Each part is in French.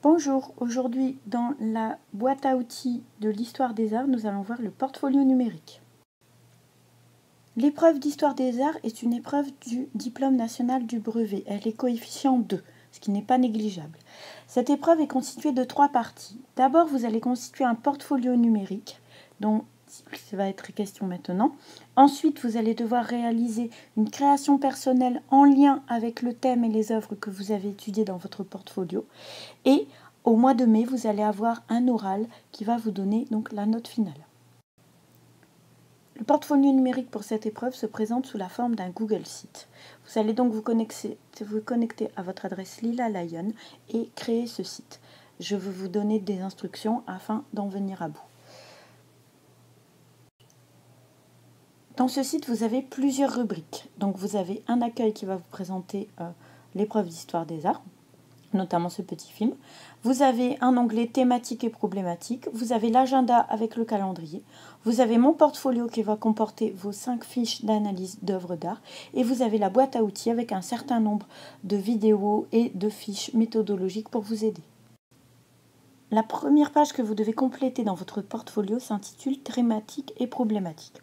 Bonjour, aujourd'hui dans la boîte à outils de l'histoire des arts, nous allons voir le portfolio numérique. L'épreuve d'histoire des arts est une épreuve du diplôme national du brevet. Elle est coefficient 2, ce qui n'est pas négligeable. Cette épreuve est constituée de 3 parties. D'abord, vous allez constituer un portfolio numérique, dont ça va être question maintenant. Ensuite, vous allez devoir réaliser une création personnelle en lien avec le thème et les œuvres que vous avez étudiées dans votre portfolio. Et au mois de mai, vous allez avoir un oral qui va vous donner donc la note finale. Le portfolio numérique pour cette épreuve se présente sous la forme d'un Google Sheet. Vous allez donc vous connecter à votre adresse Lila Lion et créer ce site. Je vais vous donner des instructions afin d'en venir à bout. Dans ce site, vous avez plusieurs rubriques. Donc vous avez un accueil qui va vous présenter l'épreuve d'histoire des arts, notamment ce petit film. Vous avez un onglet thématique et problématique. Vous avez l'agenda avec le calendrier. Vous avez mon portfolio qui va comporter vos 5 fiches d'analyse d'œuvres d'art. Et vous avez la boîte à outils avec un certain nombre de vidéos et de fiches méthodologiques pour vous aider. La première page que vous devez compléter dans votre portfolio s'intitule « Thématique et problématique ».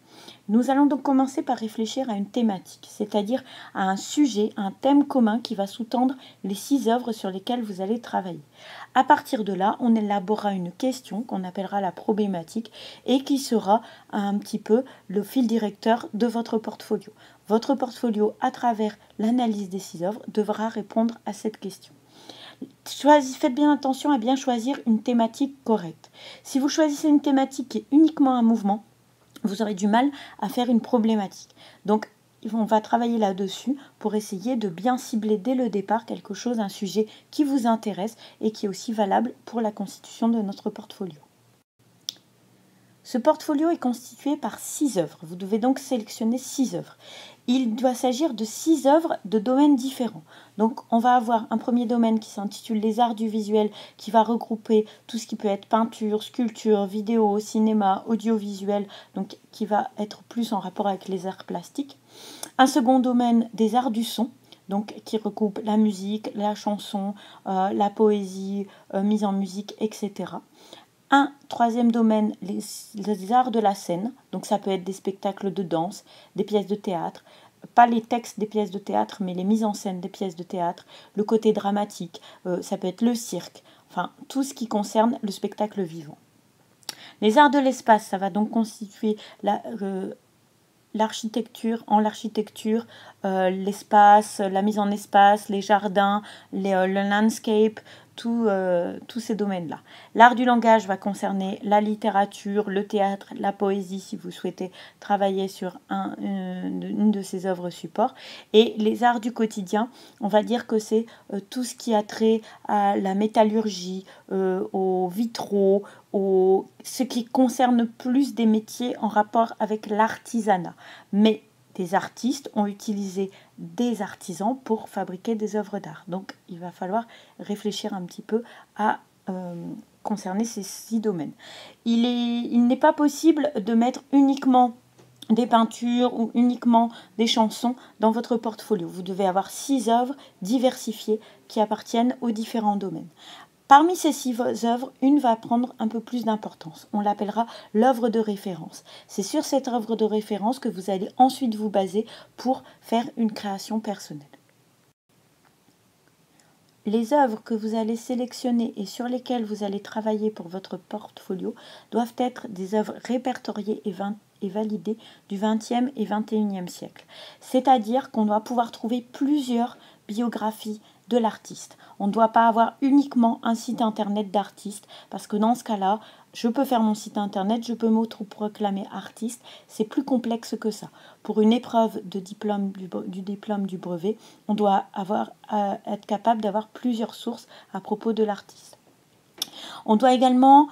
Nous allons donc commencer par réfléchir à une thématique, c'est-à-dire à un sujet, un thème commun qui va sous-tendre les 6 œuvres sur lesquelles vous allez travailler. À partir de là, on élaborera une question qu'on appellera la problématique et qui sera un petit peu le fil directeur de votre portfolio. Votre portfolio, à travers l'analyse des 6 œuvres, devra répondre à cette question. Faites bien attention à bien choisir une thématique correcte. Si vous choisissez une thématique qui est uniquement un mouvement, vous aurez du mal à faire une problématique. Donc, on va travailler là-dessus pour essayer de bien cibler dès le départ quelque chose, un sujet qui vous intéresse et qui est aussi valable pour la constitution de notre portfolio. Ce portfolio est constitué par 6 œuvres. Vous devez donc sélectionner 6 œuvres. Il doit s'agir de 6 œuvres de domaines différents. Donc, on va avoir un premier domaine qui s'intitule les arts du visuel, qui va regrouper tout ce qui peut être peinture, sculpture, vidéo, cinéma, audiovisuel, donc qui va être plus en rapport avec les arts plastiques. Un second domaine des arts du son, donc qui regroupe la musique, la chanson, la poésie, mise en musique, etc. Un troisième domaine, les arts de la scène, donc ça peut être des spectacles de danse, des pièces de théâtre, pas les textes des pièces de théâtre, mais les mises en scène des pièces de théâtre, le côté dramatique, ça peut être le cirque, enfin tout ce qui concerne le spectacle vivant. Les arts de l'espace, ça va donc constituer l'architecture, l'espace, la mise en espace, les jardins, le landscape, tous ces domaines-là. L'art du langage va concerner la littérature, le théâtre, la poésie, si vous souhaitez travailler sur une de ces œuvres support. Et les arts du quotidien, on va dire que c'est tout ce qui a trait à la métallurgie, aux vitraux, ce qui concerne plus des métiers en rapport avec l'artisanat. Mais des artistes ont utilisé des artisans pour fabriquer des œuvres d'art. Donc, il va falloir réfléchir un petit peu à concerner ces 6 domaines. Il n'est pas possible de mettre uniquement des peintures ou uniquement des chansons dans votre portfolio. Vous devez avoir 6 œuvres diversifiées qui appartiennent aux différents domaines. Parmi ces 6 œuvres, une va prendre un peu plus d'importance. On l'appellera l'œuvre de référence. C'est sur cette œuvre de référence que vous allez ensuite vous baser pour faire une création personnelle. Les œuvres que vous allez sélectionner et sur lesquelles vous allez travailler pour votre portfolio doivent être des œuvres répertoriées et validées du XXe et XXIe siècle. C'est-à-dire qu'on doit pouvoir trouver plusieurs biographies de l'artiste. On ne doit pas avoir uniquement un site internet d'artiste parce que dans ce cas-là, je peux faire mon site internet, je peux m'autoproclamer artiste, c'est plus complexe que ça. Pour une épreuve de diplôme du brevet, on doit être capable d'avoir plusieurs sources à propos de l'artiste. On doit également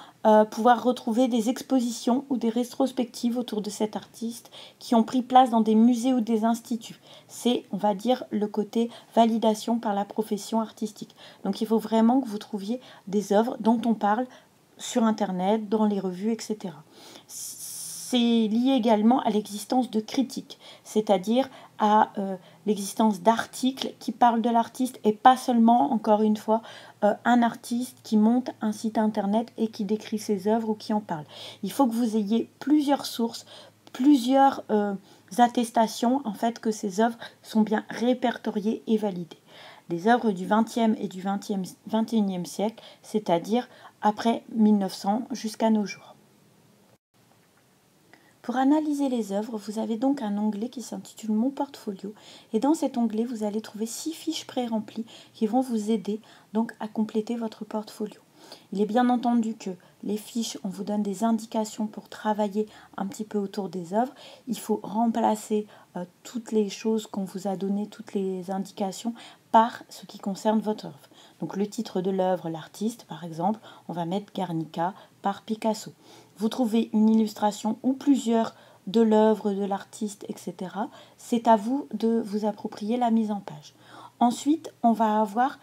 pouvoir retrouver des expositions ou des rétrospectives autour de cet artiste qui ont pris place dans des musées ou des instituts. C'est, on va dire, le côté validation par la profession artistique. Donc il faut vraiment que vous trouviez des œuvres dont on parle sur Internet, dans les revues, etc. c'est lié également à l'existence de critiques, c'est-à-dire à l'existence d'articles qui parlent de l'artiste et pas seulement, encore une fois, un artiste qui monte un site internet et qui décrit ses œuvres ou qui en parle. Il faut que vous ayez plusieurs sources, plusieurs attestations en fait que ces œuvres sont bien répertoriées et validées. Des œuvres du XXe et du XXIe siècle, c'est-à-dire après 1900 jusqu'à nos jours. Pour analyser les œuvres, vous avez donc un onglet qui s'intitule Mon portfolio et dans cet onglet, vous allez trouver 6 fiches pré-remplies qui vont vous aider donc à compléter votre portfolio. Il est bien entendu que les fiches, on vous donne des indications pour travailler un petit peu autour des œuvres. Il faut remplacer toutes les choses qu'on vous a données, toutes les indications, par ce qui concerne votre œuvre. Donc le titre de l'œuvre, l'artiste par exemple, on va mettre Guernica par Picasso. Vous trouvez une illustration ou plusieurs de l'œuvre de l'artiste, etc. C'est à vous de vous approprier la mise en page. Ensuite, on va avoir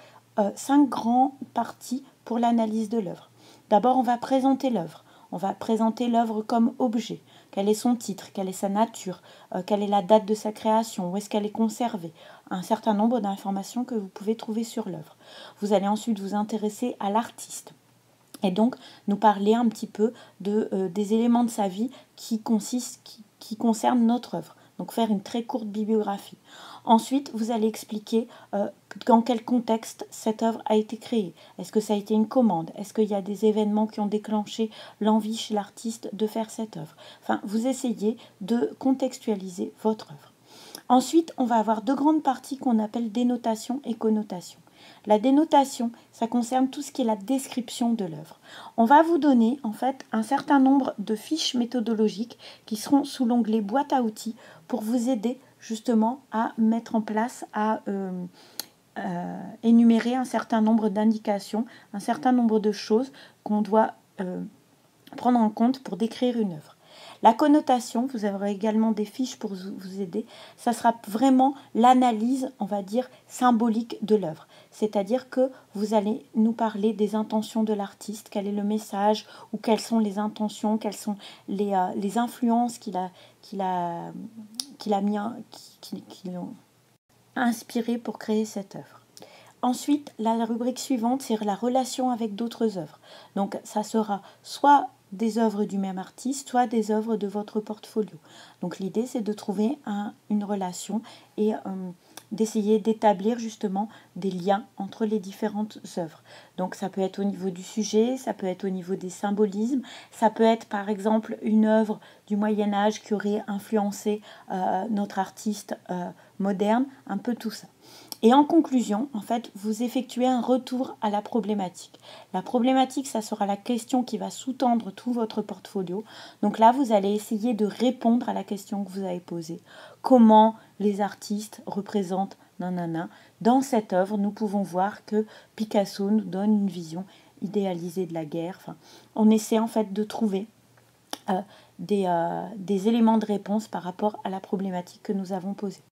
5 grandes parties pour l'analyse de l'œuvre. D'abord, on va présenter l'œuvre. On va présenter l'œuvre comme objet. Quel est son titre, quelle est sa nature, quelle est la date de sa création, où est-ce qu'elle est conservée. Un certain nombre d'informations que vous pouvez trouver sur l'œuvre. Vous allez ensuite vous intéresser à l'artiste. Et donc, nous parler un petit peu des éléments de sa vie qui concernent notre œuvre. Donc, faire une très courte bibliographie. Ensuite, vous allez expliquer dans quel contexte cette œuvre a été créée. Est-ce que ça a été une commande? Est-ce qu'il y a des événements qui ont déclenché l'envie chez l'artiste de faire cette œuvre? Enfin, vous essayez de contextualiser votre œuvre. Ensuite, on va avoir 2 grandes parties qu'on appelle dénotation et connotation. La dénotation, ça concerne tout ce qui est la description de l'œuvre. On va vous donner en fait un certain nombre de fiches méthodologiques qui seront sous l'onglet boîte à outils pour vous aider justement à mettre en place, à énumérer un certain nombre d'indications, un certain nombre de choses qu'on doit prendre en compte pour décrire une œuvre. La connotation, vous aurez également des fiches pour vous aider. Ça sera vraiment l'analyse, on va dire, symbolique de l'œuvre. C'est-à-dire que vous allez nous parler des intentions de l'artiste, quel est le message, ou quelles sont les intentions, quelles sont les influences qui l'ont inspiré pour créer cette œuvre. Ensuite, la rubrique suivante, c'est la relation avec d'autres œuvres. Donc, ça sera soit des œuvres du même artiste, soit des œuvres de votre portfolio. Donc l'idée, c'est de trouver une relation et d'essayer d'établir justement des liens entre les différentes œuvres. Donc ça peut être au niveau du sujet, ça peut être au niveau des symbolismes, ça peut être par exemple une œuvre du Moyen-Âge qui aurait influencé notre artiste moderne, un peu tout ça. Et en conclusion, en fait, vous effectuez un retour à la problématique. La problématique, ça sera la question qui va sous-tendre tout votre portfolio. Donc là, vous allez essayer de répondre à la question que vous avez posée. Comment les artistes représentent nanana. Dans cette œuvre, nous pouvons voir que Picasso nous donne une vision idéalisée de la guerre. Enfin, on essaie en fait de trouver des éléments de réponse par rapport à la problématique que nous avons posée.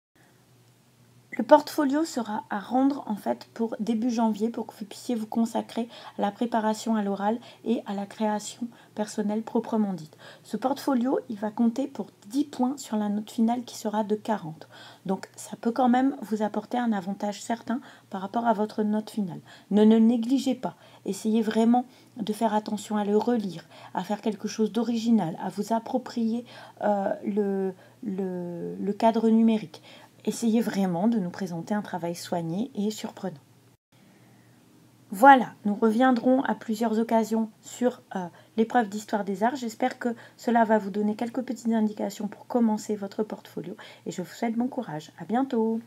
Le portfolio sera à rendre en fait pour début janvier pour que vous puissiez vous consacrer à la préparation à l'oral et à la création personnelle proprement dite. Ce portfolio, il va compter pour 10 points sur la note finale qui sera de 40. Donc ça peut quand même vous apporter un avantage certain par rapport à votre note finale. Ne négligez pas. Essayez vraiment de faire attention à le relire, à faire quelque chose d'original, à vous approprier le cadre numérique. Essayez vraiment de nous présenter un travail soigné et surprenant. Voilà, nous reviendrons à plusieurs occasions sur l'épreuve d'histoire des arts. J'espère que cela va vous donner quelques petites indications pour commencer votre portfolio et je vous souhaite bon courage. À bientôt.